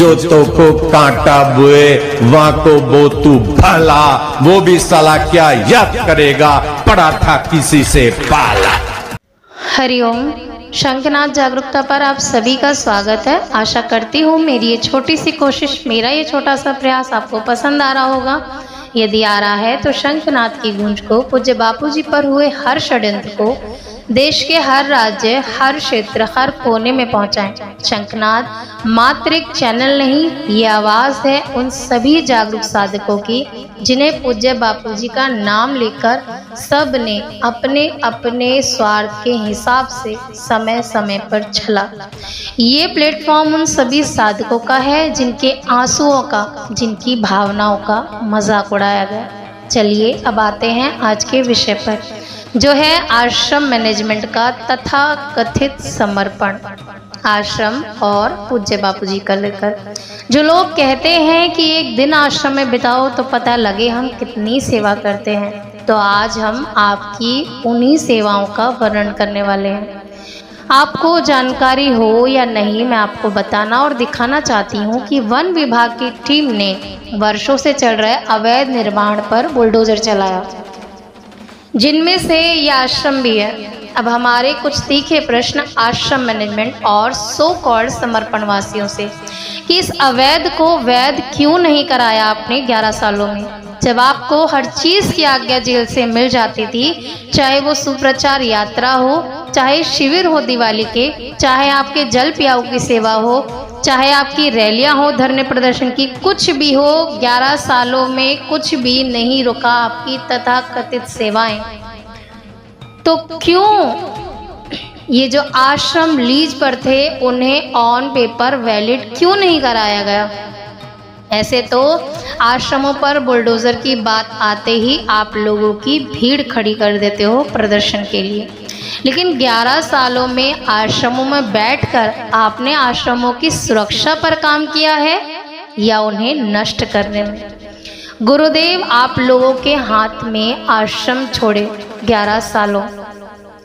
जो तो को कांटा बुए वहां को बो तू भला, वो भी साला क्या याद करेगा, पड़ा था किसी से पाला। हरिओम। शंखनाद जागरूकता पर आप सभी का स्वागत है। आशा करती हूँ मेरी ये छोटी सी कोशिश, मेरा ये छोटा सा प्रयास आपको पसंद आ रहा होगा। यदि आ रहा है तो शंखनाद की गूंज को, पूज्य बापूजी पर हुए हर षड्यंत्र को देश के हर राज्य, हर क्षेत्र, हर कोने में पहुंचाएं। शंखनाद मात्र एक चैनल नहीं, ये आवाज़ है उन सभी जागरूक साधकों की जिन्हें पूज्य बापूजी का नाम लेकर सब ने अपने अपने स्वार्थ के हिसाब से समय समय पर छला। ये प्लेटफॉर्म उन सभी साधकों का है जिनके आंसुओं का, जिनकी भावनाओं का मजाक उड़ाया गया। चलिए अब आते हैं आज के विषय पर, जो है आश्रम मैनेजमेंट का तथा कथित समर्पण। आश्रम और पूज्य बापूजी का लेकर जो लोग कहते हैं कि एक दिन आश्रम में बिताओ तो पता लगे हम कितनी सेवा करते हैं, तो आज हम आपकी उन्हीं सेवाओं का वर्णन करने वाले हैं। आपको जानकारी हो या नहीं, मैं आपको बताना और दिखाना चाहती हूँ कि वन विभाग की टीम ने वर्षों से चल रहे अवैध निर्माण पर बुलडोजर चलाया, जिनमें से ये आश्रम भी है। अब हमारे कुछ तीखे प्रश्न आश्रम मैनेजमेंट और सो कॉल्ड समर्पण वासियों से कि इस अवैध को वैध क्यों नहीं कराया आपने 11 सालों में, जब आपको हर चीज़ की आज्ञा जेल से मिल जाती थी, चाहे वो सुप्रचार यात्रा हो, चाहे शिविर हो दिवाली के, चाहे आपके जल पियाऊ की सेवा हो, चाहे आपकी रैलियां हो, धरने प्रदर्शन की, कुछ भी हो। 11 सालों में कुछ भी नहीं रुका आपकी तथाकथित सेवाएं। तो क्यों ये जो आश्रम लीज पर थे उन्हें ऑन पेपर वैलिड क्यों नहीं कराया गया? ऐसे तो आश्रमों पर बुलडोजर की बात आते ही आप लोगों की भीड़ खड़ी कर देते हो प्रदर्शन के लिए, लेकिन 11 सालों में आश्रमों में बैठकर आपने आश्रमों की सुरक्षा पर काम किया है या उन्हें नष्ट करने में? गुरुदेव आप लोगों के हाथ में आश्रम छोड़े 11 सालों।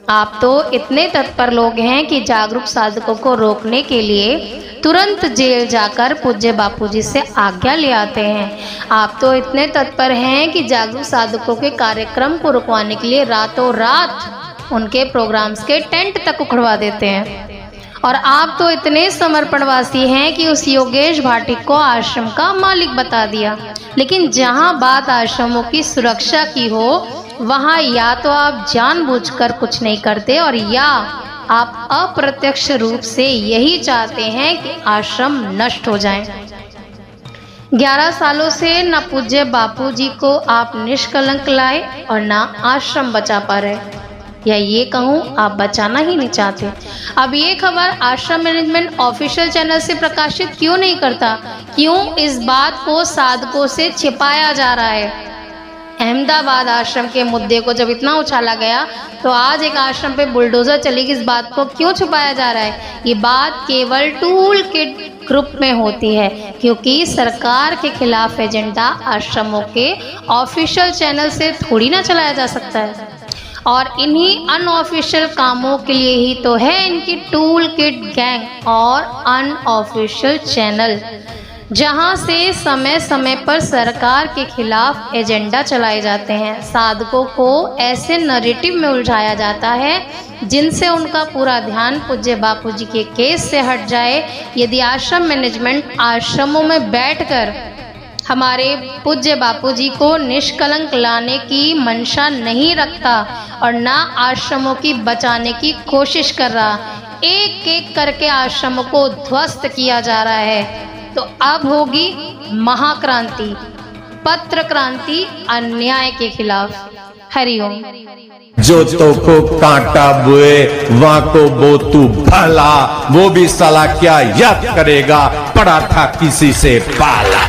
आप तो इतने तत्पर लोग हैं कि जागरूक साधकों को रोकने के लिए तुरंत जेल जाकर पूज्य बापूजी से आज्ञा ले आते हैं। आप तो इतने तत्पर हैं कि जागरूक साधकों के कार्यक्रम को रुकवाने के लिए रातों रात उनके प्रोग्राम्स के टेंट तक उखड़वा देते हैं। और आप तो इतने समर्पणवासी हैं कि उस योगेश भाटिक को आश्रम का मालिक बता दिया। लेकिन जहां बात आश्रमों की सुरक्षा की हो, वहां या तो आप जानबूझकर कुछ नहीं करते और या आप अप्रत्यक्ष रूप से यही चाहते हैं कि आश्रम नष्ट हो जाएं। 11 सालों से न पूज्य बापूजी को आप निष्कलंक लाए और न आश्रम बचा पा रहे, या ये कहूँ आप बचाना ही नहीं चाहते। अब ये खबर आश्रम मैनेजमेंट ऑफिशियल चैनल से प्रकाशित क्यों नहीं करता? क्यों इस बात को साधकों से छिपाया जा रहा है? अहमदाबाद आश्रम के मुद्दे को जब इतना उछाला गया तो आज एक आश्रम पे बुलडोजर चलेगी, इस बात को क्यों छुपाया जा रहा है? ये बात केवल टूल किट ग्रुप में होती है, क्योंकि सरकार के खिलाफ एजेंडा आश्रमों के ऑफिशियल चैनल से थोड़ी ना चलाया जा सकता है। और इन्हीं अनऑफिशियल कामों के लिए ही तो है इनकी टूल किट गैंग और अनऑफिशियल चैनल, जहां से समय समय पर सरकार के खिलाफ एजेंडा चलाए जाते हैं। साधकों को ऐसे नैरेटिव में उलझाया जाता है जिनसे उनका पूरा ध्यान पूज्य बापूजी के केस से हट जाए। यदि आश्रम मैनेजमेंट आश्रमों में बैठकर हमारे पूज्य बापूजी को निष्कलंक लाने की मंशा नहीं रखता और ना आश्रमों की बचाने की कोशिश कर रहा, एक एक करके आश्रमों को ध्वस्त किया जा रहा है, तो अब होगी महाक्रांति, पत्र क्रांति अन्याय के खिलाफ। हरिओम। जो तो को कांटा बुए वहां को बो तू भला, वो भी साला क्या याद करेगा, पड़ा था किसी से पाला।